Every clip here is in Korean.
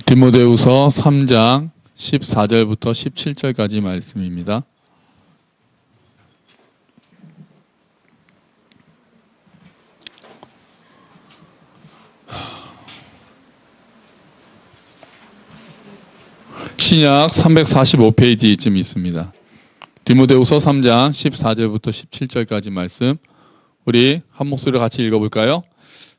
디모데후서 3장 14절부터 17절까지 말씀입니다. 신약 345페이지쯤 있습니다. 디모데후서 3장 14절부터 17절까지 말씀, 우리 한 목소리로 같이 읽어볼까요?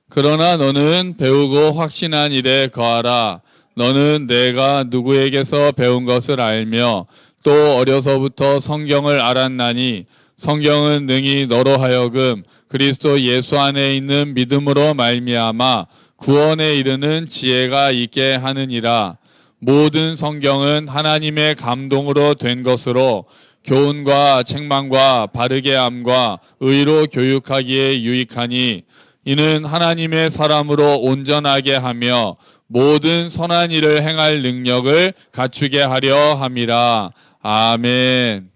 그러나 너는 배우고 확신한 일에 거하라. 너는 내가 누구에게서 배운 것을 알며 또 어려서부터 성경을 알았나니 성경은 능히 너로 하여금 그리스도 예수 안에 있는 믿음으로 말미암아 구원에 이르는 지혜가 있게 하느니라. 모든 성경은 하나님의 감동으로 된 것으로 교훈과 책망과 바르게 함과 의로 교육하기에 유익하니 이는 하나님의 사람으로 온전하게 하며 모든 선한 일을 행할 능력을 갖추게 하려 함이라. 아멘.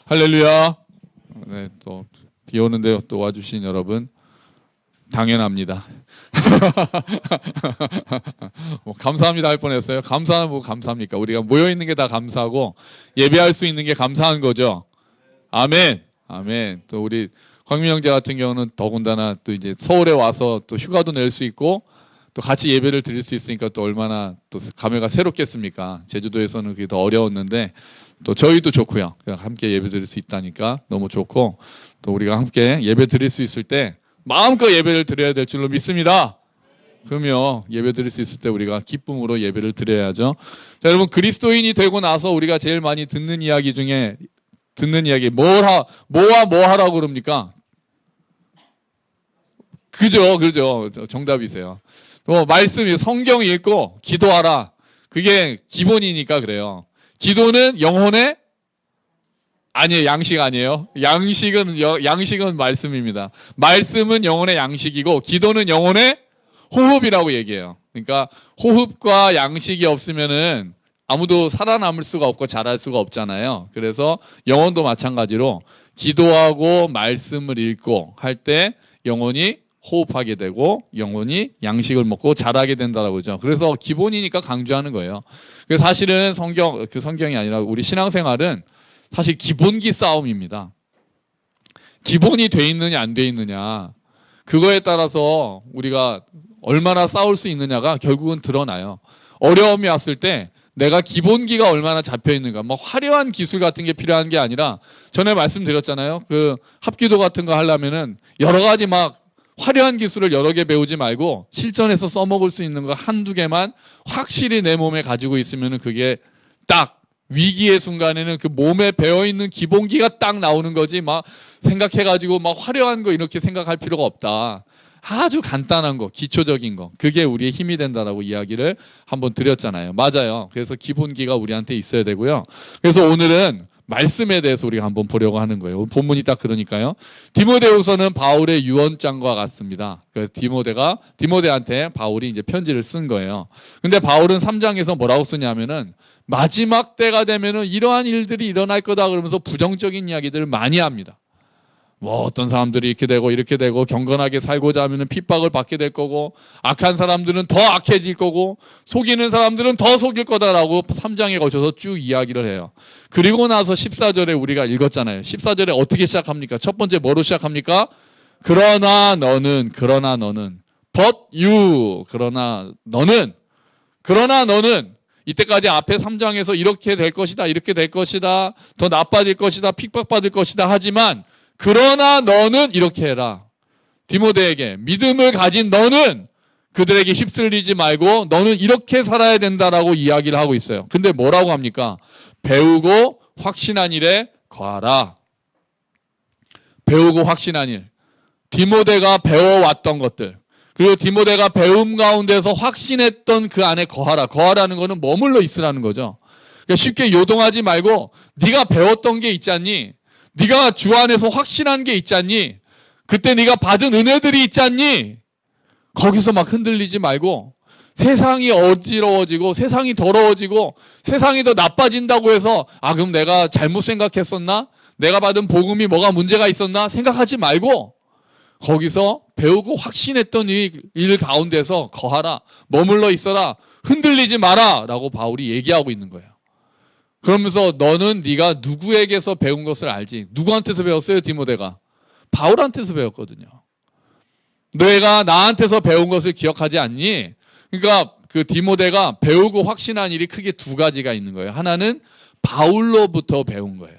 할렐루야. 네, 또 비 오는데 또 와주신 여러분 당연합니다. 뭐 감사합니다 할 뻔했어요. 감사는 뭐 감사합니까? 우리가 모여 있는 게 다 감사하고 예배할 수 있는 게 감사한 거죠. 아멘. 아멘. 또 우리 광민 형제 같은 경우는 더군다나 또 이제 서울에 와서 또 휴가도 낼 수 있고 또 같이 예배를 드릴 수 있으니까 또 얼마나 또 감회가 새롭겠습니까? 제주도에서는 그게 더 어려웠는데 또 저희도 좋고요. 함께 예배 드릴 수 있다니까 너무 좋고 또 우리가 함께 예배 드릴 수 있을 때 마음껏 예배를 드려야 될 줄로 믿습니다. 그러면 예배 드릴 수 있을 때 우리가 기쁨으로 예배를 드려야죠. 자, 여러분 그리스도인이 되고 나서 우리가 제일 많이 듣는 이야기 중에 뭐와 뭐 하라고 그럽니까? 그죠. 정답이세요. 또 말씀이 성경 읽고 기도하라. 그게 기본이니까 그래요. 기도는 영혼의 아니에요. 양식 아니에요. 양식은 말씀입니다. 말씀은 영혼의 양식이고 기도는 영혼의 호흡이라고 얘기해요. 그러니까 호흡과 양식이 없으면은 아무도 살아남을 수가 없고 자랄 수가 없잖아요. 그래서 영혼도 마찬가지로 기도하고 말씀을 읽고 할 때 영혼이 호흡하게 되고 영혼이 양식을 먹고 자라게 된다라고 그러죠. 그래서 기본이니까 강조하는 거예요. 사실은 성경이 아니라 우리 신앙생활은 사실 기본기 싸움입니다. 기본이 돼 있느냐 안 돼 있느냐 그거에 따라서 우리가 얼마나 싸울 수 있느냐가 결국은 드러나요. 어려움이 왔을 때 내가 기본기가 얼마나 잡혀 있는가. 뭐 화려한 기술 같은 게 필요한 게 아니라 전에 말씀드렸잖아요. 그 합기도 같은 거 하려면은 여러 가지 막 화려한 기술을 여러 개 배우지 말고 실전에서 써먹을 수 있는 거 한두 개만 확실히 내 몸에 가지고 있으면은 그게 딱 위기의 순간에는 그 몸에 배어있는 기본기가 딱 나오는 거지 막 생각해가지고 막 화려한 거 이렇게 생각할 필요가 없다. 아주 간단한 거, 기초적인 거, 그게 우리의 힘이 된다라고 이야기를 한번 드렸잖아요. 맞아요. 그래서 기본기가 우리한테 있어야 되고요. 그래서 오늘은 말씀에 대해서 우리가 한번 보려고 하는 거예요. 본문이 딱 그러니까요. 디모데후서는 바울의 유언장과 같습니다. 그래서 디모데한테 바울이 이제 편지를 쓴 거예요. 근데 바울은 3장에서 뭐라고 쓰냐면은 마지막 때가 되면은 이러한 일들이 일어날 거다 그러면서 부정적인 이야기들을 많이 합니다. 뭐 어떤 사람들이 이렇게 되고 경건하게 살고자 하면은 핍박을 받게 될 거고 악한 사람들은 더 악해질 거고 속이는 사람들은 더 속일 거다라고 3장에 걸쳐서 쭉 이야기를 해요. 그리고 나서 14절에 우리가 읽었잖아요. 14절에 어떻게 시작합니까? 첫 번째 뭐로 시작합니까? 그러나 너는 but you 그러나 너는 이때까지 앞에 3장에서 이렇게 될 것이다 더 나빠질 것이다 핍박받을 것이다 하지만 그러나 너는 이렇게 해라. 디모데에게 믿음을 가진 너는 그들에게 휩쓸리지 말고 너는 이렇게 살아야 된다라고 이야기를 하고 있어요. 근데 뭐라고 합니까? 배우고 확신한 일에 거하라. 배우고 확신한 일. 디모데가 배워왔던 것들. 그리고 디모데가 배움 가운데서 확신했던 그 안에 거하라. 거하라는 거는 머물러 있으라는 거죠. 그러니까 쉽게 요동하지 말고 네가 배웠던 게 있지 않니? 네가 주 안에서 확신한 게 있지 않니? 그때 네가 받은 은혜들이 있지 않니? 거기서 막 흔들리지 말고 세상이 어지러워지고 세상이 더러워지고 세상이 더 나빠진다고 해서 그럼 내가 잘못 생각했었나? 내가 받은 복음이 뭐가 문제가 있었나? 생각하지 말고 거기서 배우고 확신했던 이 일 가운데서 거하라. 머물러 있어라. 흔들리지 마라 라고 바울이 얘기하고 있는 거예요. 그러면서 너는 네가 누구에게서 배운 것을 알지. 누구한테서 배웠어요? 디모데가 바울한테서 배웠거든요. 너희가 나한테서 배운 것을 기억하지 않니? 그러니까 그 디모데가 배우고 확신한 일이 크게 두 가지가 있는 거예요. 하나는 바울로부터 배운 거예요.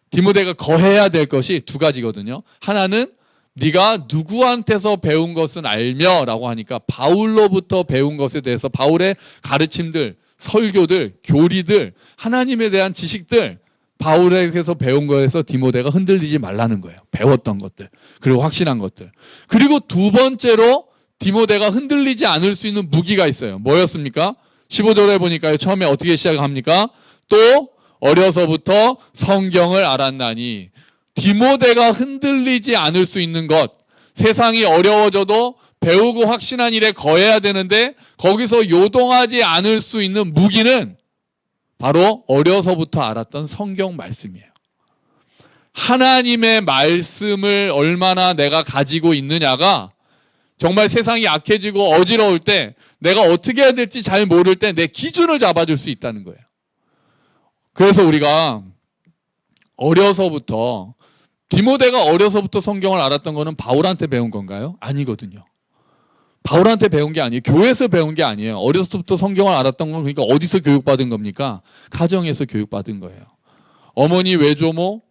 디모데가 거해야 될 것이 두 가지거든요. 하나는 네가 누구한테서 배운 것은 알며 라고 하니까 바울로부터 배운 것에 대해서 바울의 가르침들, 설교들, 교리들, 하나님에 대한 지식들, 바울에게서 배운 거에서 디모데가 흔들리지 말라는 거예요. 배웠던 것들, 그리고 확신한 것들. 그리고 두 번째로 디모데가 흔들리지 않을 수 있는 무기가 있어요. 뭐였습니까? 15절에 보니까요. 처음에 어떻게 시작합니까? 또 어려서부터 성경을 알았나니. 디모데가 흔들리지 않을 수 있는 것, 세상이 어려워져도 배우고 확신한 일에 거해야 되는데 거기서 요동하지 않을 수 있는 무기는 바로 어려서부터 알았던 성경 말씀이에요. 하나님의 말씀을 얼마나 내가 가지고 있느냐가 정말 세상이 약해지고 어지러울 때 내가 어떻게 해야 될지 잘 모를 때 내 기준을 잡아줄 수 있다는 거예요. 그래서 우리가 어려서부터 디모데가 어려서부터 성경을 알았던 거는 바울한테 배운 건가요? 아니거든요. 바울한테 배운 게 아니에요. 교회에서 배운 게 아니에요. 어려서부터 성경을 알았던 건 그러니까 어디서 교육받은 겁니까? 가정에서 교육받은 거예요. 어머니 외조모,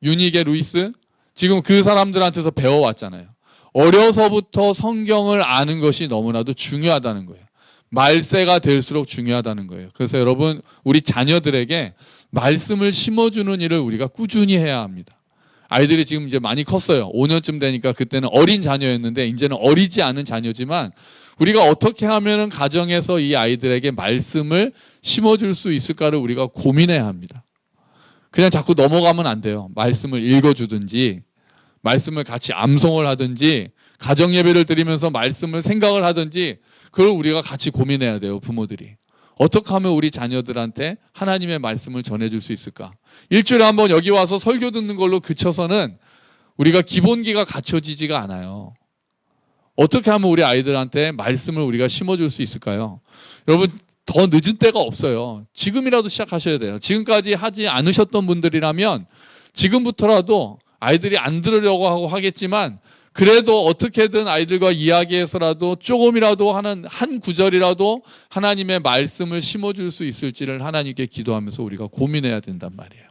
유니게 루이스 지금 그 사람들한테서 배워왔잖아요. 어려서부터 성경을 아는 것이 너무나도 중요하다는 거예요. 말세가 될수록 중요하다는 거예요. 그래서 여러분 우리 자녀들에게 말씀을 심어주는 일을 우리가 꾸준히 해야 합니다. 아이들이 지금 이제 많이 컸어요. 5년쯤 되니까 그때는 어린 자녀였는데 이제는 어리지 않은 자녀지만 우리가 어떻게 하면 가정에서 이 아이들에게 말씀을 심어줄 수 있을까를 우리가 고민해야 합니다. 그냥 자꾸 넘어가면 안 돼요. 말씀을 읽어주든지 말씀을 같이 암송을 하든지 가정 예배를 드리면서 말씀을 생각을 하든지 그걸 우리가 같이 고민해야 돼요. 부모들이. 어떻게 하면 우리 자녀들한테 하나님의 말씀을 전해줄 수 있을까? 일주일에 한번 여기 와서 설교 듣는 걸로 그쳐서는 우리가 기본기가 갖춰지지가 않아요. 어떻게 하면 우리 아이들한테 말씀을 우리가 심어줄 수 있을까요? 여러분 더 늦은 때가 없어요. 지금이라도 시작하셔야 돼요. 지금까지 하지 않으셨던 분들이라면 지금부터라도 아이들이 안 들으려고 하고 하겠지만 그래도 어떻게든 아이들과 이야기해서라도 조금이라도 하는 한 구절이라도 하나님의 말씀을 심어줄 수 있을지를 하나님께 기도하면서 우리가 고민해야 된단 말이에요.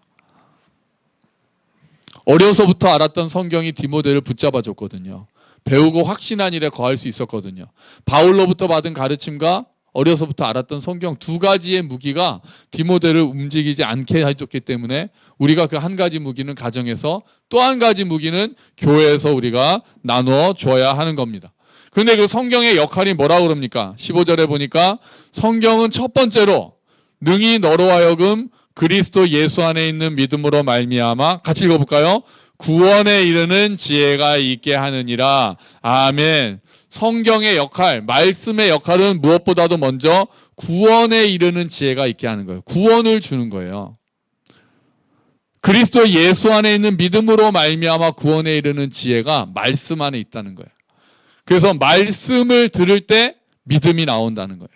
어려서부터 알았던 성경이 디모데를 붙잡아줬거든요. 배우고 확신한 일에 거할 수 있었거든요. 바울로부터 받은 가르침과 어려서부터 알았던 성경 두 가지의 무기가 디모데를 움직이지 않게 해줬기 때문에 우리가 그 한 가지 무기는 가정에서 또 한 가지 무기는 교회에서 우리가 나누어 줘야 하는 겁니다. 그런데 그 성경의 역할이 뭐라고 그럽니까? 15절에 보니까 성경은 첫 번째로 능히 너로 하여금 그리스도 예수 안에 있는 믿음으로 말미암아 같이 읽어볼까요? 구원에 이르는 지혜가 있게 하느니라. 아멘. 성경의 역할, 말씀의 역할은 무엇보다도 먼저 구원에 이르는 지혜가 있게 하는 거예요. 구원을 주는 거예요. 그리스도 예수 안에 있는 믿음으로 말미암아 구원에 이르는 지혜가 말씀 안에 있다는 거예요. 그래서 말씀을 들을 때 믿음이 나온다는 거예요.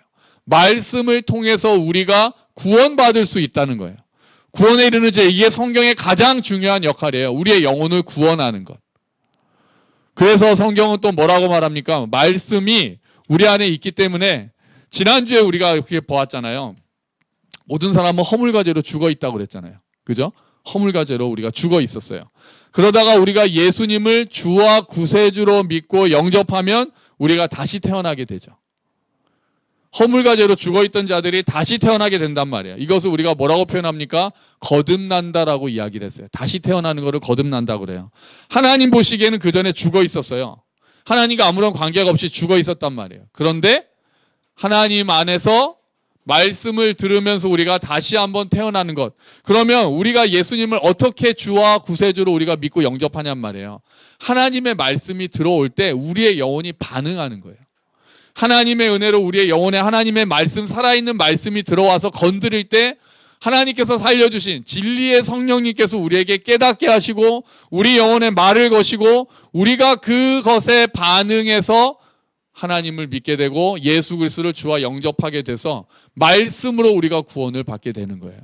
말씀을 통해서 우리가 구원받을 수 있다는 거예요. 구원에 이르는 지혜, 이게 성경의 가장 중요한 역할이에요. 우리의 영혼을 구원하는 것. 그래서 성경은 또 뭐라고 말합니까? 말씀이 우리 안에 있기 때문에 지난주에 우리가 그렇게 보았잖아요. 모든 사람은 허물과 죄로 죽어 있다고 그랬잖아요. 그죠? 허물과 죄로 우리가 죽어 있었어요. 그러다가 우리가 예수님을 주와 구세주로 믿고 영접하면 우리가 다시 태어나게 되죠. 허물과 죄로 죽어있던 자들이 다시 태어나게 된단 말이에요. 이것을 우리가 뭐라고 표현합니까? 거듭난다라고 이야기를 했어요. 다시 태어나는 것을 거듭난다고 그래요. 하나님 보시기에는 그 전에 죽어 있었어요. 하나님과 아무런 관계가 없이 죽어 있었단 말이에요. 그런데 하나님 안에서 말씀을 들으면서 우리가 다시 한번 태어나는 것. 그러면 우리가 예수님을 어떻게 주와 구세주로 우리가 믿고 영접하냔 말이에요. 하나님의 말씀이 들어올 때 우리의 영혼이 반응하는 거예요. 하나님의 은혜로 우리의 영혼에 하나님의 말씀, 살아있는 말씀이 들어와서 건드릴 때 하나님께서 살려주신 진리의 성령님께서 우리에게 깨닫게 하시고 우리 영혼에 말을 거시고 우리가 그것에 반응해서 하나님을 믿게 되고 예수 그리스도를 주와 영접하게 돼서 말씀으로 우리가 구원을 받게 되는 거예요.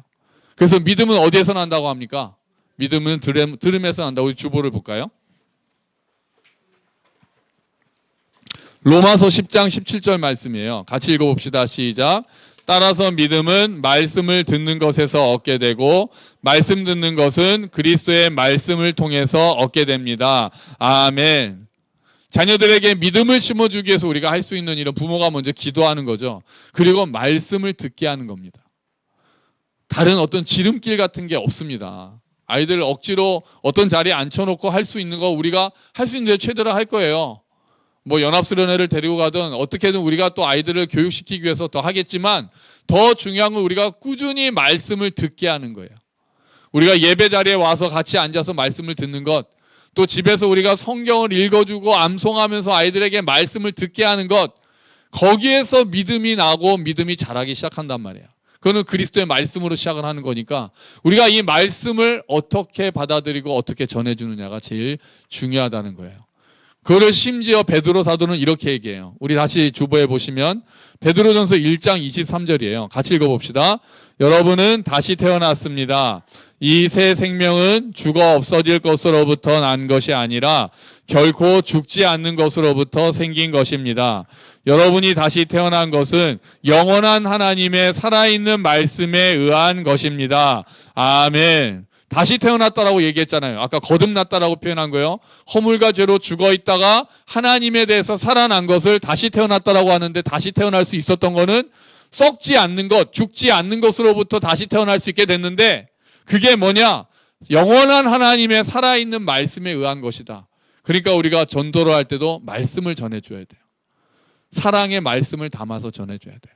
그래서 믿음은 어디에서 난다고 합니까? 믿음은 들음에서 난다고. 우리 주보를 볼까요? 로마서 10장 17절 말씀이에요. 같이 읽어봅시다. 시작. 따라서 믿음은 말씀을 듣는 것에서 얻게 되고 말씀 듣는 것은 그리스도의 말씀을 통해서 얻게 됩니다. 아멘. 자녀들에게 믿음을 심어주기 위해서 우리가 할 수 있는 일은 부모가 먼저 기도하는 거죠. 그리고 말씀을 듣게 하는 겁니다. 다른 어떤 지름길 같은 게 없습니다. 아이들 억지로 어떤 자리에 앉혀놓고 할 수 있는 거 우리가 할 수 있는 데 최대로 할 거예요. 뭐 연합수련회를 데리고 가든 어떻게든 우리가 또 아이들을 교육시키기 위해서 더 하겠지만 더 중요한 건 우리가 꾸준히 말씀을 듣게 하는 거예요. 우리가 예배 자리에 와서 같이 앉아서 말씀을 듣는 것, 또 집에서 우리가 성경을 읽어주고 암송하면서 아이들에게 말씀을 듣게 하는 것, 거기에서 믿음이 나고 믿음이 자라기 시작한단 말이에요. 그거는 그리스도의 말씀으로 시작을 하는 거니까 우리가 이 말씀을 어떻게 받아들이고 어떻게 전해주느냐가 제일 중요하다는 거예요. 그거를 심지어 베드로 사도는 이렇게 얘기해요. 우리 다시 주보에 보시면 베드로전서 1장 23절이에요. 같이 읽어봅시다. 여러분은 다시 태어났습니다. 이 새 생명은 죽어 없어질 것으로부터 난 것이 아니라 결코 죽지 않는 것으로부터 생긴 것입니다. 여러분이 다시 태어난 것은 영원한 하나님의 살아있는 말씀에 의한 것입니다. 아멘. 다시 태어났다라고 얘기했잖아요. 아까 거듭났다라고 표현한 거예요. 허물과 죄로 죽어 있다가 하나님에 대해서 살아난 것을 다시 태어났다라고 하는데, 다시 태어날 수 있었던 거는 썩지 않는 것, 죽지 않는 것으로부터 다시 태어날 수 있게 됐는데, 그게 뭐냐? 영원한 하나님의 살아있는 말씀에 의한 것이다. 그러니까 우리가 전도를 할 때도 말씀을 전해줘야 돼요. 사랑의 말씀을 담아서 전해줘야 돼요.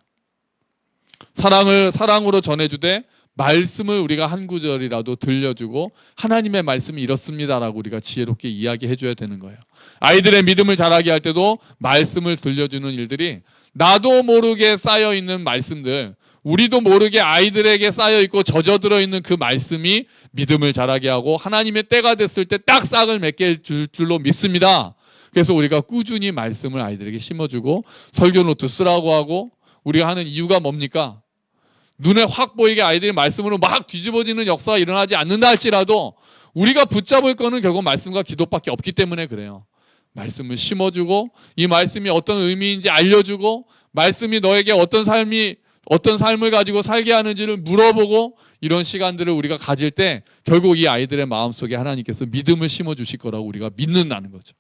사랑을 사랑으로 전해주되 말씀을 우리가 한 구절이라도 들려주고 하나님의 말씀이 이렇습니다라고 우리가 지혜롭게 이야기해줘야 되는 거예요. 아이들의 믿음을 자라게 할 때도 말씀을 들려주는 일들이 나도 모르게 쌓여있는 말씀들, 우리도 모르게 아이들에게 쌓여있고 젖어들어 있는 그 말씀이 믿음을 자라게 하고 하나님의 때가 됐을 때 딱 싹을 맺게 줄 줄로 믿습니다. 그래서 우리가 꾸준히 말씀을 아이들에게 심어주고 설교 노트 쓰라고 하고, 우리가 하는 이유가 뭡니까? 눈에 확 보이게 아이들이 말씀으로 막 뒤집어지는 역사가 일어나지 않는다 할지라도 우리가 붙잡을 거는 결국 말씀과 기도밖에 없기 때문에 그래요. 말씀을 심어주고 이 말씀이 어떤 의미인지 알려주고 말씀이 너에게 어떤 삶을 가지고 살게 하는지를 물어보고, 이런 시간들을 우리가 가질 때 결국 이 아이들의 마음속에 하나님께서 믿음을 심어주실 거라고 우리가 믿는다는 거죠.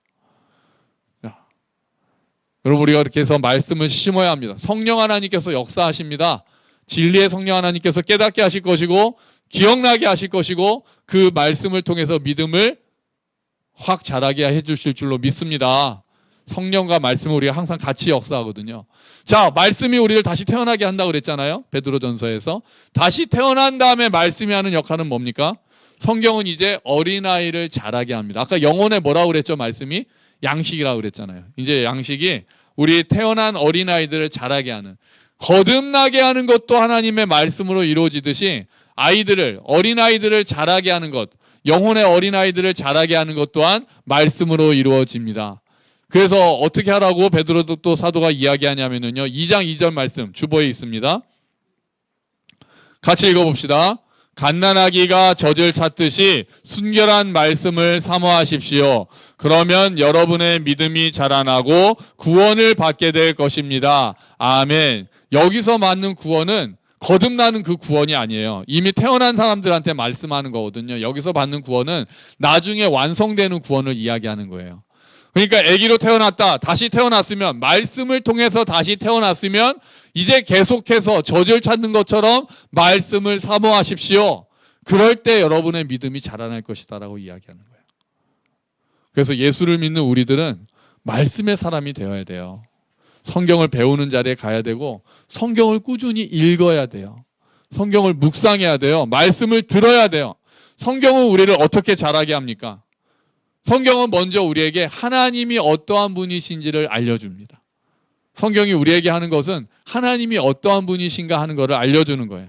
여러분, 우리가 이렇게 해서 말씀을 심어야 합니다. 성령 하나님께서 역사하십니다. 진리의 성령 하나님께서 깨닫게 하실 것이고 기억나게 하실 것이고 그 말씀을 통해서 믿음을 확 자라게 해주실 줄로 믿습니다. 성령과 말씀을 우리가 항상 같이 역사하거든요. 자, 말씀이 우리를 다시 태어나게 한다고 그랬잖아요. 베드로전서에서. 다시 태어난 다음에 말씀이 하는 역할은 뭡니까? 성경은 이제 어린아이를 자라게 합니다. 아까 영혼에 뭐라고 그랬죠? 말씀이? 양식이라고 그랬잖아요. 이제 양식이 우리 태어난 어린아이들을 자라게 하는, 거듭나게 하는 것도 하나님의 말씀으로 이루어지듯이 어린아이들을 자라게 하는 것, 영혼의 어린아이들을 자라게 하는 것 또한 말씀으로 이루어집니다. 그래서 어떻게 하라고 베드로 또 사도가 이야기하냐면요, 2장 2절 말씀 주보에 있습니다. 같이 읽어봅시다. 갓난아기가 젖을 찾듯이 순결한 말씀을 사모하십시오. 그러면 여러분의 믿음이 자라나고 구원을 받게 될 것입니다. 아멘. 여기서 맞는 구원은 거듭나는 그 구원이 아니에요. 이미 태어난 사람들한테 말씀하는 거거든요. 여기서 받는 구원은 나중에 완성되는 구원을 이야기하는 거예요. 그러니까 아기로 태어났다, 다시 태어났으면, 말씀을 통해서 다시 태어났으면 이제 계속해서 젖을 찾는 것처럼 말씀을 사모하십시오. 그럴 때 여러분의 믿음이 자라날 것이다라고 이야기하는 거예요. 그래서 예수를 믿는 우리들은 말씀의 사람이 되어야 돼요. 성경을 배우는 자리에 가야 되고 성경을 꾸준히 읽어야 돼요. 성경을 묵상해야 돼요. 말씀을 들어야 돼요. 성경은 우리를 어떻게 자라게 합니까? 성경은 먼저 우리에게 하나님이 어떠한 분이신지를 알려줍니다. 성경이 우리에게 하는 것은 하나님이 어떠한 분이신가 하는 것을 알려주는 거예요.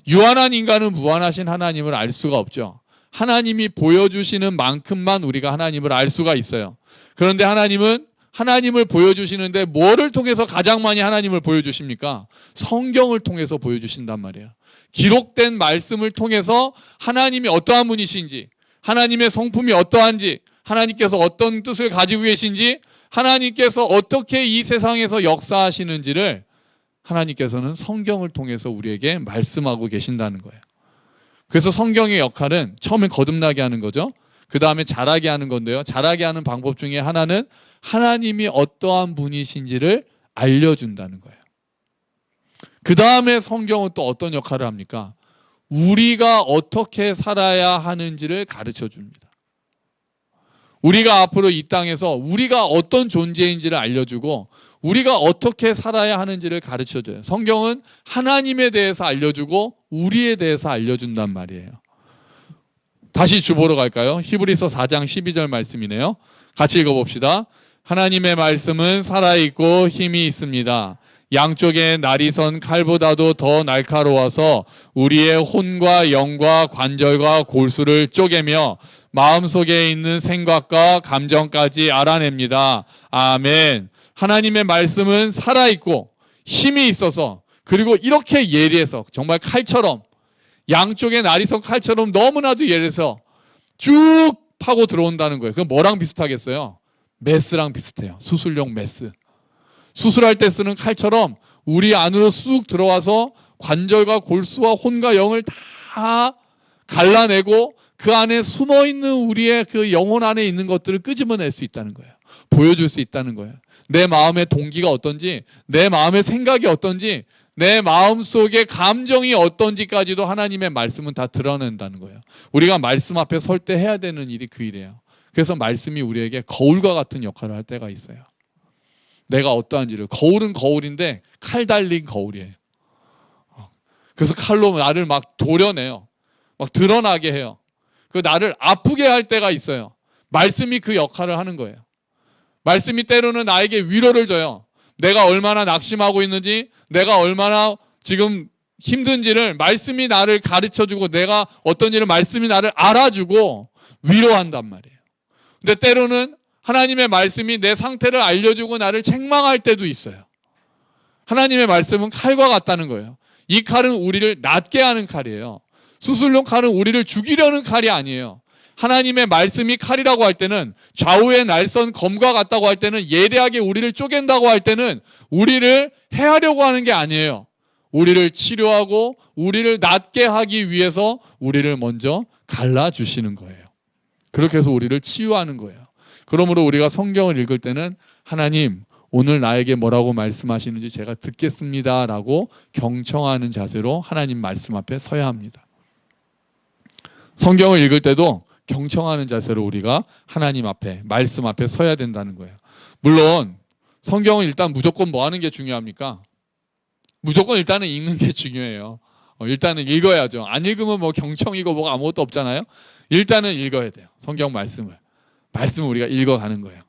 유한한 인간은 무한하신 하나님을 알 수가 없죠. 하나님이 보여주시는 만큼만 우리가 하나님을 알 수가 있어요. 그런데 하나님은 하나님을 보여주시는데 뭐를 통해서 가장 많이 하나님을 보여주십니까? 성경을 통해서 보여주신단 말이에요. 기록된 말씀을 통해서 하나님이 어떠한 분이신지, 하나님의 성품이 어떠한지, 하나님께서 어떤 뜻을 가지고 계신지, 하나님께서 어떻게 이 세상에서 역사하시는지를 하나님께서는 성경을 통해서 우리에게 말씀하고 계신다는 거예요. 그래서 성경의 역할은 처음에 거듭나게 하는 거죠. 그 다음에 자라게 하는 건데요. 자라게 하는 방법 중에 하나는 하나님이 어떠한 분이신지를 알려준다는 거예요. 그 다음에 성경은 또 어떤 역할을 합니까? 우리가 어떻게 살아야 하는지를 가르쳐 줍니다. 우리가 앞으로 이 땅에서 우리가 어떤 존재인지를 알려주고 우리가 어떻게 살아야 하는지를 가르쳐줘요. 성경은 하나님에 대해서 알려주고 우리에 대해서 알려준단 말이에요. 다시 주보로 갈까요? 히브리서 4장 12절 말씀이네요. 같이 읽어봅시다. 하나님의 말씀은 살아있고 힘이 있습니다. 양쪽에 날이 선 칼보다도 더 날카로워서 우리의 혼과 영과 관절과 골수를 쪼개며 마음속에 있는 생각과 감정까지 알아냅니다. 아멘. 하나님의 말씀은 살아있고 힘이 있어서 그리고 이렇게 예리해서 정말 칼처럼 양쪽에 날이 선 칼처럼 너무나도 예리해서 쭉 파고 들어온다는 거예요. 그건 뭐랑 비슷하겠어요? 메스랑 비슷해요. 수술용 메스. 수술할 때 쓰는 칼처럼 우리 안으로 쑥 들어와서 관절과 골수와 혼과 영을 다 갈라내고 그 안에 숨어있는 우리의 그 영혼 안에 있는 것들을 끄집어낼 수 있다는 거예요. 보여줄 수 있다는 거예요. 내 마음의 동기가 어떤지, 내 마음의 생각이 어떤지, 내 마음속의 감정이 어떤지까지도 하나님의 말씀은 다 드러낸다는 거예요. 우리가 말씀 앞에 설 때 해야 되는 일이 그 일이에요. 그래서 말씀이 우리에게 거울과 같은 역할을 할 때가 있어요. 내가 어떠한지를. 거울은 거울인데 칼 달린 거울이에요. 그래서 칼로 나를 막 도려내요. 막 드러나게 해요. 그 나를 아프게 할 때가 있어요. 말씀이 그 역할을 하는 거예요. 말씀이 때로는 나에게 위로를 줘요. 내가 얼마나 낙심하고 있는지, 내가 얼마나 지금 힘든지를 말씀이 나를 가르쳐주고 내가 어떤 일을 말씀이 나를 알아주고 위로한단 말이에요. 근데 때로는 하나님의 말씀이 내 상태를 알려주고 나를 책망할 때도 있어요. 하나님의 말씀은 칼과 같다는 거예요. 이 칼은 우리를 낫게 하는 칼이에요. 수술용 칼은 우리를 죽이려는 칼이 아니에요. 하나님의 말씀이 칼이라고 할 때는 좌우의 날선 검과 같다고 할 때는 예리하게 우리를 쪼갠다고 할 때는 우리를 해하려고 하는 게 아니에요. 우리를 치료하고 우리를 낫게 하기 위해서 우리를 먼저 갈라주시는 거예요. 그렇게 해서 우리를 치유하는 거예요. 그러므로 우리가 성경을 읽을 때는 하나님 오늘 나에게 뭐라고 말씀하시는지 제가 듣겠습니다 라고 경청하는 자세로 하나님 말씀 앞에 서야 합니다. 성경을 읽을 때도 경청하는 자세로 우리가 하나님 앞에 말씀 앞에 서야 된다는 거예요. 물론 성경은 일단 무조건 뭐 하는 게 중요합니까? 무조건 일단은 읽는 게 중요해요. 일단은 읽어야죠. 안 읽으면 뭐 경청이고 뭐가 아무것도 없잖아요. 일단은 읽어야 돼요. 성경 말씀을 우리가 읽어가는 거예요.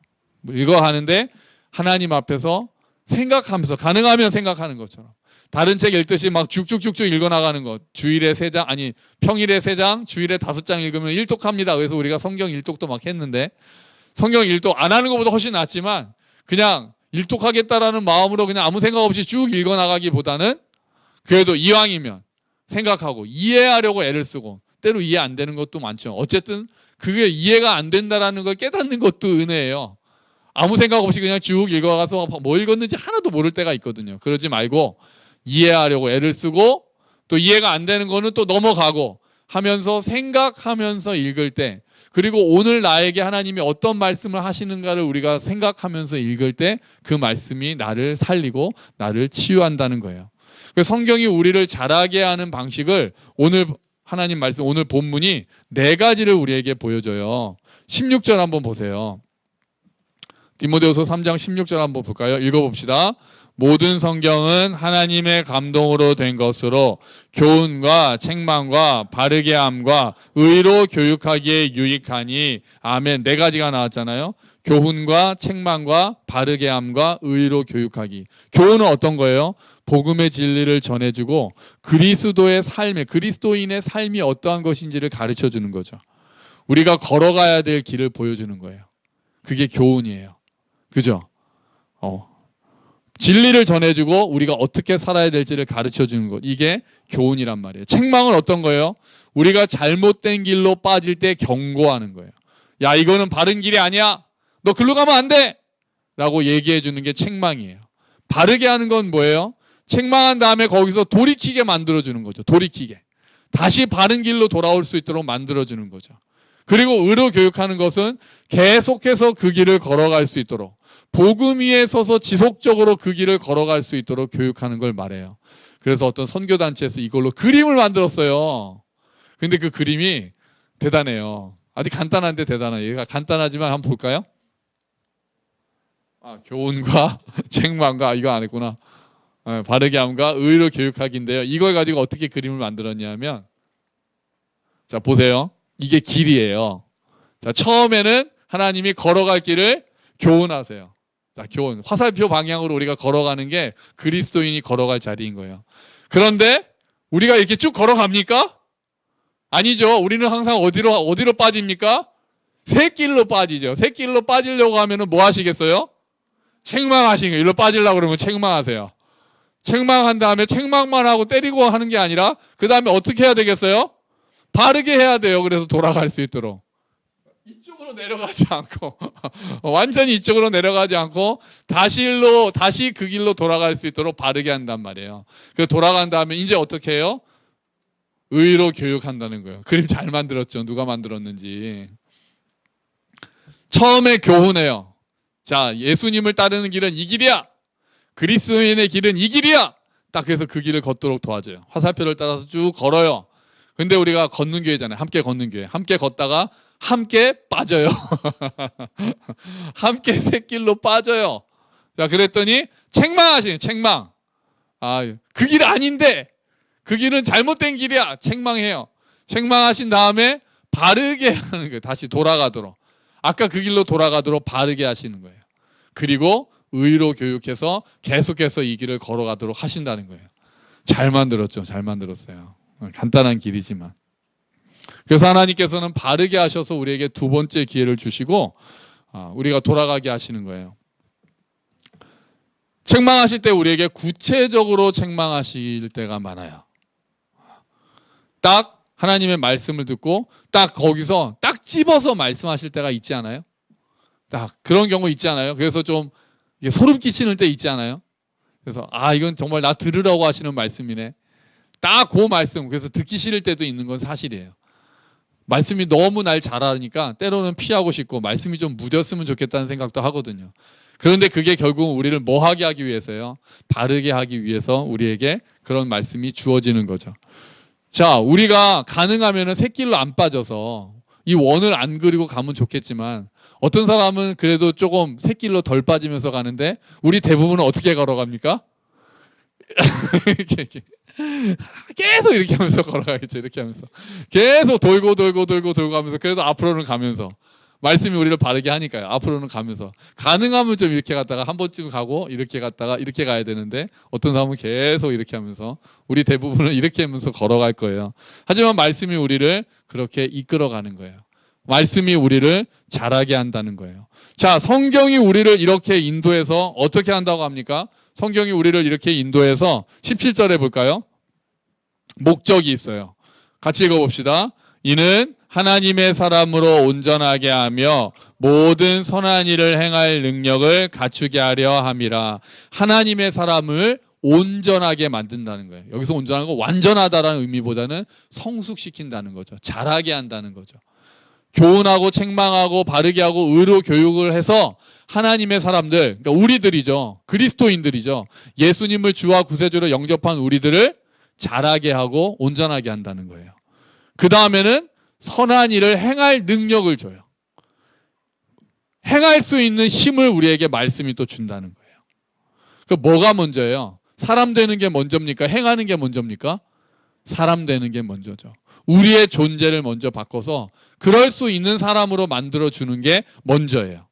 읽어가는데 하나님 앞에서 생각하면서 가능하면 생각하는 것처럼 다른 책 읽듯이 막 쭉쭉쭉쭉 읽어나가는 것. 주일에 3장, 아니 평일에 3장, 주일에 5장 읽으면 일독합니다. 그래서 우리가 성경 일독도 막 했는데 성경 일독 안 하는 것보다 훨씬 낫지만 그냥 일독하겠다라는 마음으로 그냥 아무 생각 없이 쭉 읽어나가기보다는 그래도 이왕이면 생각하고 이해하려고 애를 쓰고 때로 이해 안 되는 것도 많죠. 어쨌든 그게 이해가 안 된다라는 걸 깨닫는 것도 은혜예요. 아무 생각 없이 그냥 쭉 읽어가서 뭐 읽었는지 하나도 모를 때가 있거든요. 그러지 말고 이해하려고 애를 쓰고 또 이해가 안 되는 거는 또 넘어가고 하면서 생각하면서 읽을 때 그리고 오늘 나에게 하나님이 어떤 말씀을 하시는가를 우리가 생각하면서 읽을 때 그 말씀이 나를 살리고 나를 치유한다는 거예요. 그래서 성경이 우리를 자라게 하는 방식을 오늘 하나님 말씀 오늘 본문이 4가지를 우리에게 보여줘요. 16절 한번 보세요. 디모데후서 3장 16절 한번 볼까요? 읽어봅시다. 모든 성경은 하나님의 감동으로 된 것으로 교훈과 책망과 바르게 함과 의로 교육하기에 유익하니 아멘. 4가지가 나왔잖아요. 교훈과 책망과 바르게 함과 의로 교육하기. 교훈은 어떤 거예요? 복음의 진리를 전해주고 그리스도의 삶에 그리스도인의 삶이 어떠한 것인지를 가르쳐주는 거죠. 우리가 걸어가야 될 길을 보여주는 거예요. 그게 교훈이에요. 그죠? 진리를 전해주고 우리가 어떻게 살아야 될지를 가르쳐주는 것. 이게 교훈이란 말이에요. 책망은 어떤 거예요? 우리가 잘못된 길로 빠질 때 경고하는 거예요. 야, 이거는 바른 길이 아니야. 너 글로 가면 안 돼. 라고 얘기해 주는 게 책망이에요. 바르게 하는 건 뭐예요? 책망한 다음에 거기서 돌이키게 만들어주는 거죠. 돌이키게. 다시 바른 길로 돌아올 수 있도록 만들어주는 거죠. 그리고 의로 교육하는 것은 계속해서 그 길을 걸어갈 수 있도록, 복음 위에 서서 지속적으로 그 길을 걸어갈 수 있도록 교육하는 걸 말해요. 그래서 어떤 선교단체에서 이걸로 그림을 만들었어요. 근데 그 그림이 대단해요. 아주 간단한데 대단해요. 얘가 간단하지만 한번 볼까요? 교훈과 책망과, 이거 안 했구나. 바르게 함과 의로 교육하기인데요. 이걸 가지고 어떻게 그림을 만들었냐면, 자, 보세요. 이게 길이에요. 자, 처음에는 하나님이 걸어갈 길을 교훈하세요. 자, 교훈. 화살표 방향으로 우리가 걸어가는 게 그리스도인이 걸어갈 자리인 거예요. 그런데 우리가 이렇게 쭉 걸어갑니까? 아니죠. 우리는 항상 어디로 빠집니까? 샛길로 빠지죠. 샛길로 빠지려고 하면은 뭐 하시겠어요? 책망하시는 거예요. 일로 빠지려고 그러면 책망하세요. 책망한 다음에 책망만 하고 때리고 하는 게 아니라 그 다음에 어떻게 해야 되겠어요? 바르게 해야 돼요. 그래서 돌아갈 수 있도록. 이쪽으로 내려가지 않고 완전히 이쪽으로 내려가지 않고 다시 그 길로 돌아갈 수 있도록 바르게 한단 말이에요. 그 돌아간 다음에 이제 어떻게 해요? 의로 교육한다는 거예요. 그림 잘 만들었죠. 누가 만들었는지. 처음에 교훈해요. 자, 예수님을 따르는 길은 이 길이야. 그리스도인의 길은 이 길이야. 딱 그래서 그 길을 걷도록 도와줘요. 화살표를 따라서 쭉 걸어요. 근데 우리가 걷는 교회잖아요. 함께 걷는 교회. 함께 걷다가 함께 빠져요. 함께 샛길로 빠져요. 자, 그랬더니 책망하시네. 책망. 그 길 아닌데. 그 길은 잘못된 길이야. 책망해요. 책망하신 다음에 바르게 하는 거예요. 다시 돌아가도록. 아까 그 길로 돌아가도록 바르게 하시는 거예요. 그리고 의로 교육해서 계속해서 이 길을 걸어가도록 하신다는 거예요. 잘 만들었죠. 잘 만들었어요. 간단한 길이지만. 그래서 하나님께서는 바르게 하셔서 우리에게 두 번째 기회를 주시고 우리가 돌아가게 하시는 거예요. 책망하실 때 우리에게 구체적으로 책망하실 때가 많아요. 딱 하나님의 말씀을 듣고 딱 거기서 딱 집어서 말씀하실 때가 있지 않아요? 딱 그런 경우 있지 않아요? 그래서 좀 소름 끼치는 때 있지 않아요? 그래서 이건 정말 나 들으라고 하시는 말씀이네. 딱 그 말씀. 그래서 듣기 싫을 때도 있는 건 사실이에요. 말씀이 너무 날 잘 알으니까 때로는 피하고 싶고 말씀이 좀 무뎠으면 좋겠다는 생각도 하거든요. 그런데 그게 결국 우리를 뭐 하게 하기 위해서요? 바르게 하기 위해서 우리에게 그런 말씀이 주어지는 거죠. 자, 우리가 가능하면 샛길로 안 빠져서 이 원을 안 그리고 가면 좋겠지만 어떤 사람은 그래도 조금 샛길로 덜 빠지면서 가는데 우리 대부분은 어떻게 걸어갑니까? 계속 이렇게 하면서 걸어가겠죠. 이렇게 하면서 계속 돌고 하면서 그래도 앞으로는 가면서 말씀이 우리를 바르게 하니까요. 앞으로는 가면서 가능하면 좀 이렇게 갔다가 한 번쯤 가고 이렇게 갔다가 이렇게 가야 되는데 어떤 사람은 계속 이렇게 하면서 우리 대부분은 이렇게 하면서 걸어갈 거예요. 하지만 말씀이 우리를 그렇게 이끌어가는 거예요. 말씀이 우리를 자라게 한다는 거예요. 자, 성경이 우리를 이렇게 인도해서 어떻게 한다고 합니까? 성경이 우리를 이렇게 인도해서 17절에 볼까요? 목적이 있어요. 같이 읽어봅시다. 이는 하나님의 사람으로 온전하게 하며 모든 선한 일을 행할 능력을 갖추게 하려 함이라. 하나님의 사람을 온전하게 만든다는 거예요. 여기서 온전한 거 완전하다라는 의미보다는 성숙시킨다는 거죠. 잘하게 한다는 거죠. 교훈하고 책망하고 바르게 하고 의로 교육을 해서 하나님의 사람들, 그러니까 우리들이죠. 그리스도인들이죠. 예수님을 주와 구세주로 영접한 우리들을 잘하게 하고 온전하게 한다는 거예요. 그 다음에는 선한 일을 행할 능력을 줘요. 행할 수 있는 힘을 우리에게 말씀이 또 준다는 거예요. 그 뭐가 먼저예요? 사람 되는 게 먼저입니까? 행하는 게 먼저입니까? 사람 되는 게 먼저죠. 우리의 존재를 먼저 바꿔서 그럴 수 있는 사람으로 만들어주는 게 먼저예요.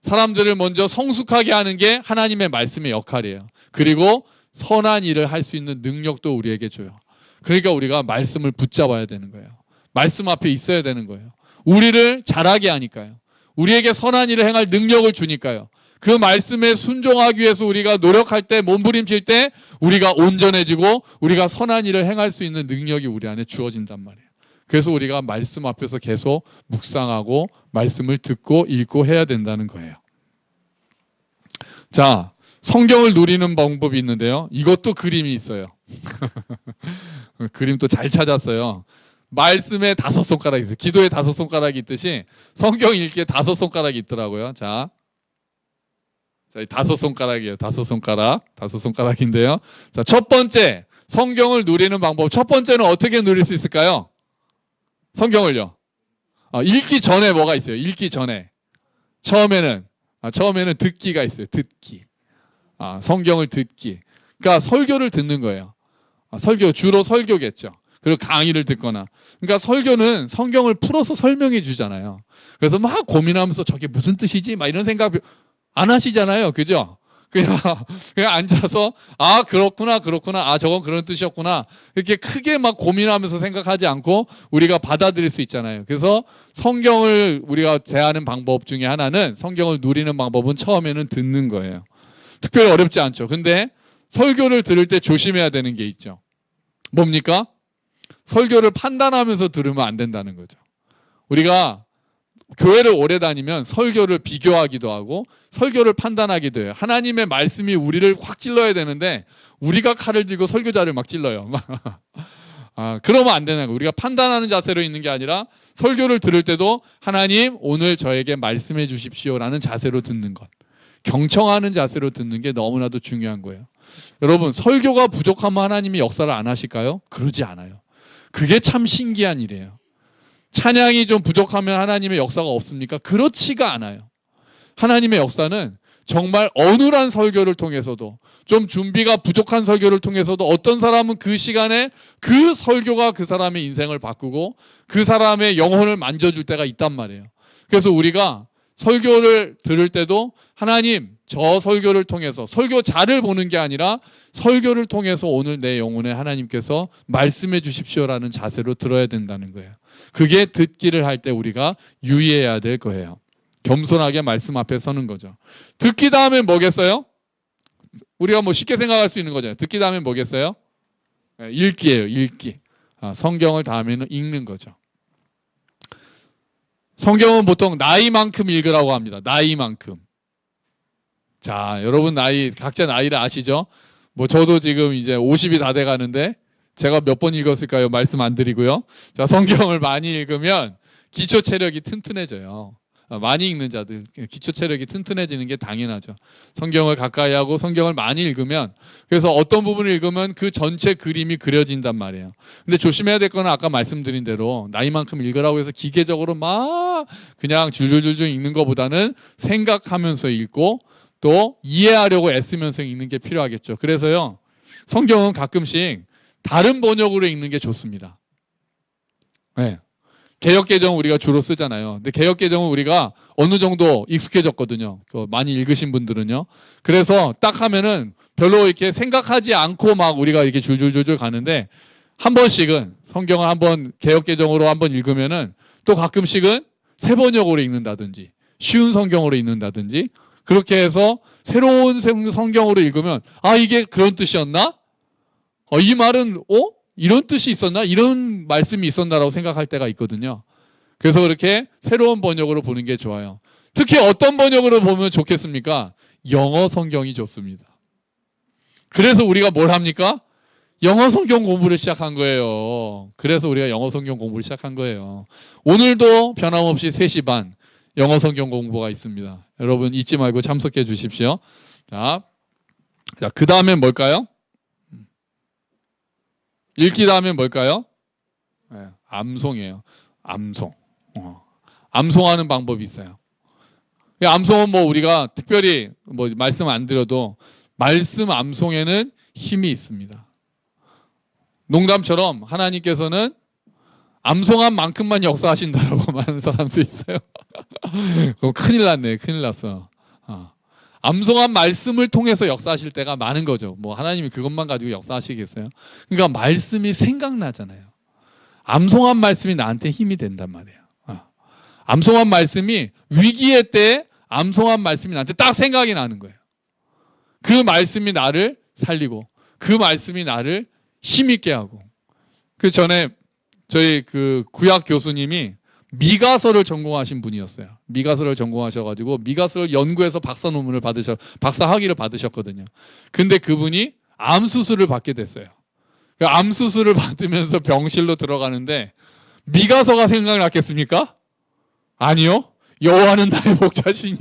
사람들을 먼저 성숙하게 하는 게 하나님의 말씀의 역할이에요. 그리고 선한 일을 할 수 있는 능력도 우리에게 줘요. 그러니까 우리가 말씀을 붙잡아야 되는 거예요. 말씀 앞에 있어야 되는 거예요. 우리를 잘하게 하니까요. 우리에게 선한 일을 행할 능력을 주니까요. 그 말씀에 순종하기 위해서 우리가 노력할 때, 몸부림칠 때 우리가 온전해지고 우리가 선한 일을 행할 수 있는 능력이 우리 안에 주어진단 말이에요. 그래서 우리가 말씀 앞에서 계속 묵상하고 말씀을 듣고 읽고 해야 된다는 거예요. 자, 성경을 누리는 방법이 있는데요. 이것도 그림이 있어요. 그림도 잘 찾았어요. 말씀에 5손가락이 있어요. 기도에 5손가락이 있듯이 성경 읽기에 5손가락이 있더라고요. 자, 5손가락이에요. 5손가락. 5손가락인데요. 자, 첫 번째, 성경을 누리는 방법. 첫 번째는 어떻게 누릴 수 있을까요? 성경을요. 읽기 전에 뭐가 있어요? 읽기 전에. 처음에는 듣기가 있어요. 듣기. 성경을 듣기. 그러니까 설교를 듣는 거예요. 설교, 주로 설교겠죠. 그리고 강의를 듣거나. 그러니까 설교는 성경을 풀어서 설명해 주잖아요. 그래서 막 고민하면서 저게 무슨 뜻이지? 막 이런 생각 안 하시잖아요. 그죠? 그냥 앉아서 그렇구나. 저건 그런 뜻이었구나. 이렇게 크게 막 고민하면서 생각하지 않고 우리가 받아들일 수 있잖아요. 그래서 성경을 우리가 대하는 방법 중에 하나는, 성경을 누리는 방법은 처음에는 듣는 거예요. 특별히 어렵지 않죠. 근데 설교를 들을 때 조심해야 되는 게 있죠. 뭡니까? 설교를 판단하면서 들으면 안 된다는 거죠. 우리가 교회를 오래 다니면 설교를 비교하기도 하고 설교를 판단하기도 해요. 하나님의 말씀이 우리를 확 찔러야 되는데 우리가 칼을 들고 설교자를 막 찔러요. 그러면 안 되는 거예요. 우리가 판단하는 자세로 있는 게 아니라 설교를 들을 때도 하나님 오늘 저에게 말씀해 주십시오라는 자세로 듣는 것. 경청하는 자세로 듣는 게 너무나도 중요한 거예요. 여러분, 설교가 부족하면 하나님이 역사를 안 하실까요? 그러지 않아요. 그게 참 신기한 일이에요. 찬양이 좀 부족하면 하나님의 역사가 없습니까? 그렇지가 않아요. 하나님의 역사는 정말 어눌한 설교를 통해서도, 좀 준비가 부족한 설교를 통해서도 어떤 사람은 그 시간에 그 설교가 그 사람의 인생을 바꾸고 그 사람의 영혼을 만져줄 때가 있단 말이에요. 그래서 우리가 설교를 들을 때도 하나님, 저 설교를 통해서, 설교자를 보는 게 아니라 설교를 통해서 오늘 내 영혼에 하나님께서 말씀해 주십시오라는 자세로 들어야 된다는 거예요. 그게 듣기를 할 때 우리가 유의해야 될 거예요. 겸손하게 말씀 앞에 서는 거죠. 듣기 다음에 뭐겠어요? 우리가 뭐 쉽게 생각할 수 있는 거잖아요. 듣기 다음에 뭐겠어요? 읽기예요. 읽기. 성경을 다음에는 읽는 거죠. 성경은 보통 나이만큼 읽으라고 합니다. 나이만큼. 자, 여러분 각자 나이를 아시죠? 뭐 저도 지금 이제 50이 다 돼 가는데 제가 몇 번 읽었을까요? 말씀 안 드리고요. 자, 성경을 많이 읽으면 기초 체력이 튼튼해져요. 많이 읽는 자들 기초 체력이 튼튼해지는 게 당연하죠. 성경을 가까이 하고 성경을 많이 읽으면, 그래서 어떤 부분을 읽으면 그 전체 그림이 그려진단 말이에요. 근데 조심해야 될 거는 아까 말씀드린 대로 나이만큼 읽으라고 해서 기계적으로 막 그냥 줄줄줄줄 읽는 것보다는 생각하면서 읽고 또 이해하려고 애쓰면서 읽는 게 필요하겠죠. 그래서요, 성경은 가끔씩 다른 번역으로 읽는 게 좋습니다. 네. 개역개정 우리가 주로 쓰잖아요. 근데 개역개정은 우리가 어느 정도 익숙해졌거든요. 많이 읽으신 분들은요. 그래서 딱 하면은 별로 이렇게 생각하지 않고 막 우리가 이렇게 줄줄줄줄 가는데, 한 번씩은 성경을 한번 개역개정으로 한번 읽으면은 또 가끔씩은 새 번역으로 읽는다든지 쉬운 성경으로 읽는다든지, 그렇게 해서 새로운 성경으로 읽으면 이게 그런 뜻이었나? 이 말은 이런 뜻이 있었나? 이런 말씀이 있었나라고 생각할 때가 있거든요. 그래서 그렇게 새로운 번역으로 보는 게 좋아요. 특히 어떤 번역으로 보면 좋겠습니까? 영어 성경이 좋습니다. 그래서 우리가 뭘 합니까? 영어 성경 공부를 시작한 거예요. 그래서 우리가 영어 성경 공부를 시작한 거예요. 오늘도 변함없이 3시 반 영어 성경 공부가 있습니다. 여러분 잊지 말고 참석해 주십시오. 자, 그 다음에 뭘까요? 읽기 다음에 뭘까요? 암송이에요. 암송. 암송하는 방법이 있어요. 암송은 뭐 우리가 특별히 뭐 말씀 안 드려도 말씀 암송에는 힘이 있습니다. 농담처럼 하나님께서는 암송한 만큼만 역사하신다라고 말하는 사람도 있어요. 큰일 났네. 큰일 났어. 암송한 말씀을 통해서 역사하실 때가 많은 거죠. 뭐 하나님이 그것만 가지고 역사하시겠어요? 그러니까 말씀이 생각나잖아요. 암송한 말씀이 나한테 힘이 된단 말이에요. 암송한 말씀이 위기의 때 암송한 말씀이 나한테 딱 생각이 나는 거예요. 그 말씀이 나를 살리고 그 말씀이 나를 힘있게 하고. 그 전에 저희 그 구약 교수님이 미가서를 전공하신 분이었어요. 미가서를 전공하셔가지고 미가서를 연구해서 박사 논문을 박사 학위를 받으셨거든요. 근데 그분이 암 수술을 받게 됐어요. 암 수술을 받으면서 병실로 들어가는데 미가서가 생각났겠습니까? 아니요. 여호와는 나의 목자시니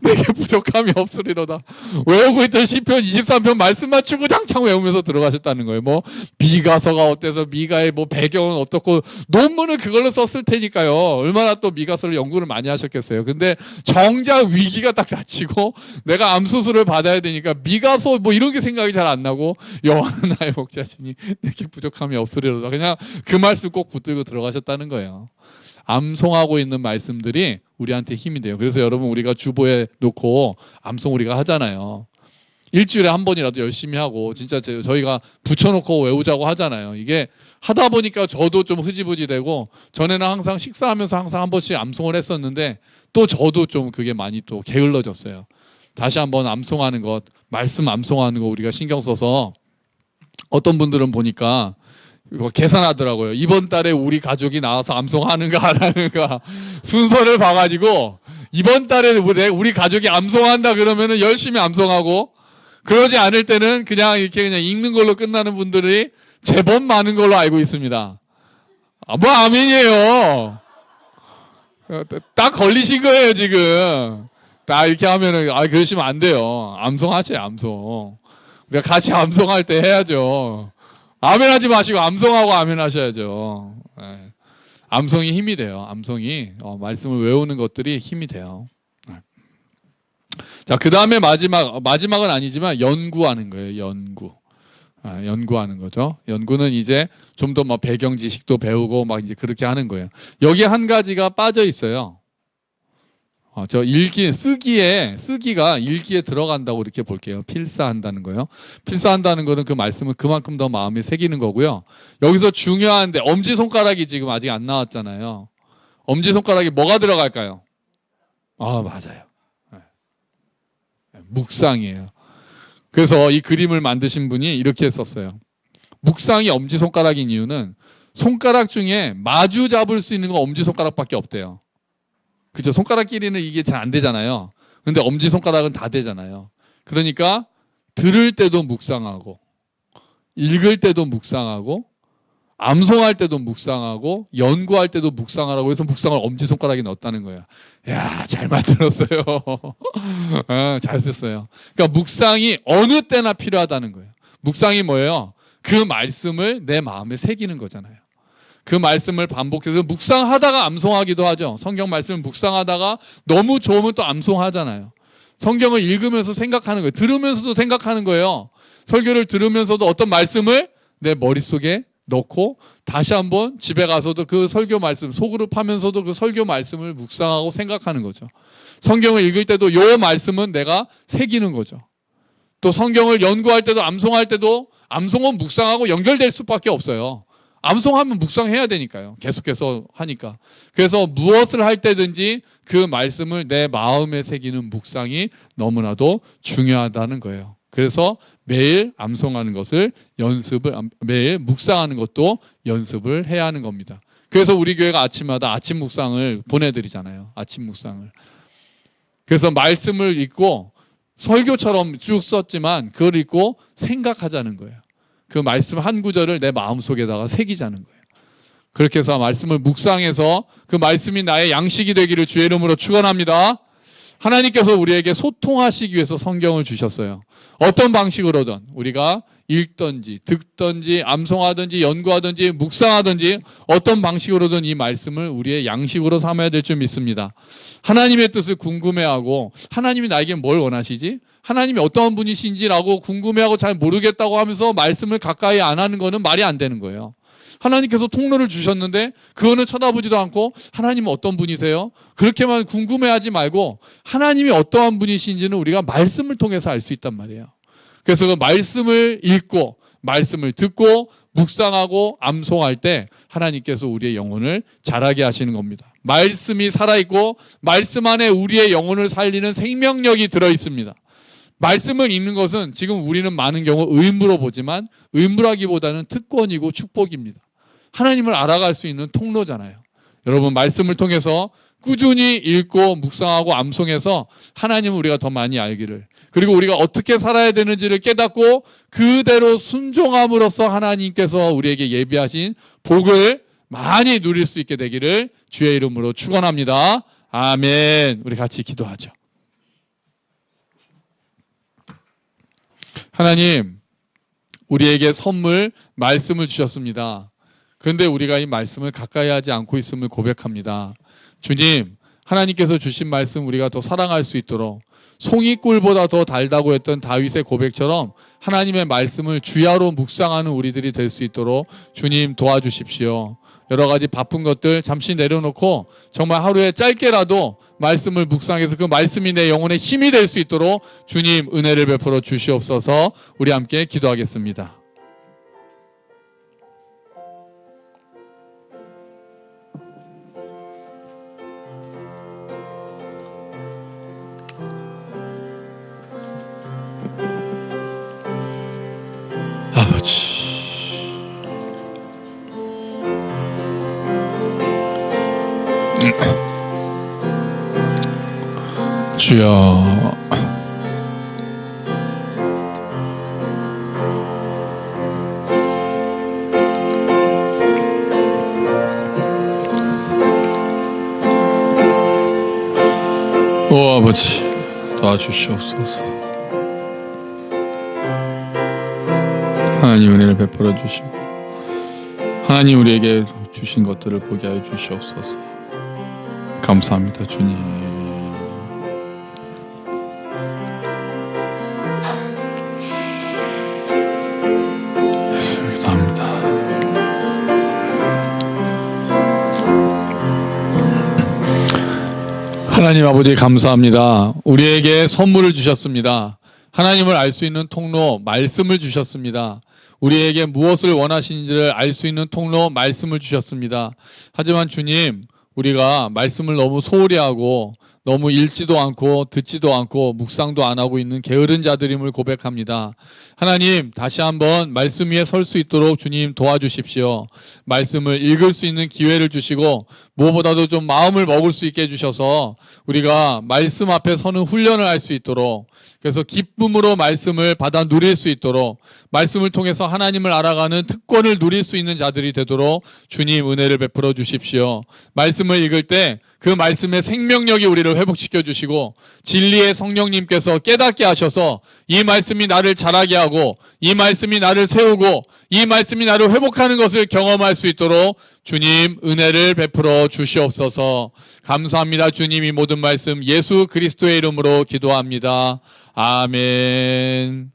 내게 부족함이 없으리로다. 외우고 있던 시편 23편 말씀만 주구장창 외우면서 들어가셨다는 거예요. 뭐 미가서가 어때서 미가의 뭐 배경은 어떻고 논문을 그걸로 썼을 테니까요. 얼마나 또 미가서를 연구를 많이 하셨겠어요. 근데 정작 위기가 딱 닥치고 내가 암 수술을 받아야 되니까 미가서 뭐 이런 게 생각이 잘 안 나고 여호와는 나의 목자시니 내게 부족함이 없으리로다. 그냥 그 말씀 꼭 붙들고 들어가셨다는 거예요. 암송하고 있는 말씀들이 우리한테 힘이 돼요. 그래서 여러분 우리가 주보에 놓고 암송 우리가 하잖아요. 일주일에 한 번이라도 열심히 하고 진짜 저희가 붙여놓고 외우자고 하잖아요. 이게 하다 보니까 저도 좀 흐지부지 되고 전에는 항상 식사하면서 항상 한 번씩 암송을 했었는데 또 저도 좀 그게 많이 또 게을러졌어요. 다시 한번 암송하는 것, 말씀 암송하는 거 우리가 신경 써서 어떤 분들은 보니까 이거 계산하더라고요. 이번 달에 우리 가족이 나와서 암송하는가 안 하는가 순서를 봐가지고 이번 달에 우리 가족이 암송한다 그러면은 열심히 암송하고 그러지 않을 때는 그냥 이렇게 그냥 읽는 걸로 끝나는 분들이 제법 많은 걸로 알고 있습니다. 뭐 아멘이에요. 딱 걸리신 거예요 지금. 딱 이렇게 하면은 그러시면 안 돼요. 암송하세요 암송. 우리가 같이 암송할 때 해야죠. 아멘 하지 마시고 암송하고 아멘 하셔야죠. 네. 암송이 힘이 돼요. 암송이 말씀을 외우는 것들이 힘이 돼요. 네. 자, 그 다음에 마지막은 아니지만 연구하는 거예요. 연구하는 거죠. 연구는 이제 좀 더 막 배경 지식도 배우고 막 이제 그렇게 하는 거예요. 여기에 한 가지가 빠져 있어요. 저 쓰기가 일기에 들어간다고 이렇게 볼게요. 필사한다는 거요. 필사한다는 거는 그 말씀을 그만큼 더 마음에 새기는 거고요. 여기서 중요한데 엄지손가락이 지금 아직 안 나왔잖아요. 엄지손가락이 뭐가 들어갈까요? 맞아요. 묵상이에요. 그래서 이 그림을 만드신 분이 이렇게 썼어요. 묵상이 엄지손가락인 이유는 손가락 중에 마주 잡을 수 있는 건 엄지손가락밖에 없대요. 그죠? 손가락끼리는 이게 잘 안 되잖아요. 근데 엄지손가락은 다 되잖아요. 그러니까 들을 때도 묵상하고 읽을 때도 묵상하고 암송할 때도 묵상하고 연구할 때도 묵상하라고 해서 묵상을 엄지손가락에 넣었다는 거예요. 야, 잘 만들었어요. 잘 썼어요. 그러니까 묵상이 어느 때나 필요하다는 거예요. 묵상이 뭐예요? 그 말씀을 내 마음에 새기는 거잖아요. 그 말씀을 반복해서 묵상하다가 암송하기도 하죠. 성경 말씀을 묵상하다가 너무 좋으면 또 암송하잖아요. 성경을 읽으면서 생각하는 거예요. 들으면서도 생각하는 거예요. 설교를 들으면서도 어떤 말씀을 내 머릿속에 넣고 다시 한번 집에 가서도 그 설교 말씀 속으로 파면서도 그 설교 말씀을 묵상하고 생각하는 거죠. 성경을 읽을 때도 요 말씀은 내가 새기는 거죠. 또 성경을 연구할 때도 암송할 때도 암송은 묵상하고 연결될 수밖에 없어요. 암송하면 묵상해야 되니까요. 계속해서 하니까. 그래서 무엇을 할 때든지 그 말씀을 내 마음에 새기는 묵상이 너무나도 중요하다는 거예요. 그래서 매일 암송하는 것을 매일 묵상하는 것도 연습을 해야 하는 겁니다. 그래서 우리 교회가 아침마다 아침 묵상을 보내드리잖아요. 아침 묵상을. 그래서 말씀을 읽고 설교처럼 쭉 썼지만 그걸 읽고 생각하자는 거예요. 그 말씀 한 구절을 내 마음속에다가 새기자는 거예요. 그렇게 해서 말씀을 묵상해서 그 말씀이 나의 양식이 되기를 주의 이름으로 축원합니다. 하나님께서 우리에게 소통하시기 위해서 성경을 주셨어요. 어떤 방식으로든 우리가 읽든지 듣든지 암송하든지 연구하든지 묵상하든지 어떤 방식으로든 이 말씀을 우리의 양식으로 삼아야 될 줄 믿습니다. 하나님의 뜻을 궁금해하고 하나님이 나에게 뭘 원하시지? 하나님이 어떠한 분이신지라고 궁금해하고 잘 모르겠다고 하면서 말씀을 가까이 안 하는 거는 말이 안 되는 거예요. 하나님께서 통로를 주셨는데 그거는 쳐다보지도 않고 하나님은 어떤 분이세요? 그렇게만 궁금해하지 말고 하나님이 어떠한 분이신지는 우리가 말씀을 통해서 알 수 있단 말이에요. 그래서 그 말씀을 읽고 말씀을 듣고 묵상하고 암송할 때 하나님께서 우리의 영혼을 자라게 하시는 겁니다. 말씀이 살아있고 말씀 안에 우리의 영혼을 살리는 생명력이 들어있습니다. 말씀을 읽는 것은 지금 우리는 많은 경우 의무로 보지만 의무라기보다는 특권이고 축복입니다. 하나님을 알아갈 수 있는 통로잖아요. 여러분, 말씀을 통해서 꾸준히 읽고 묵상하고 암송해서 하나님을 우리가 더 많이 알기를, 그리고 우리가 어떻게 살아야 되는지를 깨닫고 그대로 순종함으로써 하나님께서 우리에게 예비하신 복을 많이 누릴 수 있게 되기를 주의 이름으로 축원합니다. 아멘. 우리 같이 기도하죠. 하나님, 우리에게 선물 말씀을 주셨습니다. 그런데 우리가 이 말씀을 가까이 하지 않고 있음을 고백합니다. 주님, 하나님께서 주신 말씀 우리가 더 사랑할 수 있도록 송이꿀보다 더 달다고 했던 다윗의 고백처럼 하나님의 말씀을 주야로 묵상하는 우리들이 될 수 있도록 주님 도와주십시오. 여러 가지 바쁜 것들 잠시 내려놓고 정말 하루에 짧게라도 말씀을 묵상해서 그 말씀이 내 영혼의 힘이 될 수 있도록 주님 은혜를 베풀어 주시옵소서. 우리 함께 기도하겠습니다. 아버지, 주여, 오 아버지, 도와주시옵소서. 하나님 은혜를 베풀어 주시고 하나님 우리에게 주신 것들을 보게 하여 주시옵소서. 감사합니다. 주님. 감사합니다. 하나님 아버지 감사합니다. 우리에게 선물을 주셨습니다. 하나님을 알 수 있는 통로 말씀을 주셨습니다. 우리에게 무엇을 원하시는지를 알 수 있는 통로 말씀을 주셨습니다. 하지만 주님, 우리가 말씀을 너무 소홀히 하고 너무 읽지도 않고 듣지도 않고 묵상도 안 하고 있는 게으른 자들임을 고백합니다. 하나님, 다시 한번 말씀 위에 설 수 있도록 주님 도와주십시오. 말씀을 읽을 수 있는 기회를 주시고 무엇보다도 좀 마음을 먹을 수 있게 해주셔서 우리가 말씀 앞에 서는 훈련을 할 수 있도록, 그래서 기쁨으로 말씀을 받아 누릴 수 있도록, 말씀을 통해서 하나님을 알아가는 특권을 누릴 수 있는 자들이 되도록 주님 은혜를 베풀어 주십시오. 말씀을 읽을 때 그 말씀의 생명력이 우리를 회복시켜 주시고 진리의 성령님께서 깨닫게 하셔서 이 말씀이 나를 자라게 하고 이 말씀이 나를 세우고 이 말씀이 나를 회복하는 것을 경험할 수 있도록 주님 은혜를 베풀어 주시옵소서. 감사합니다. 주님, 이 모든 말씀 예수 그리스도의 이름으로 기도합니다. 아멘.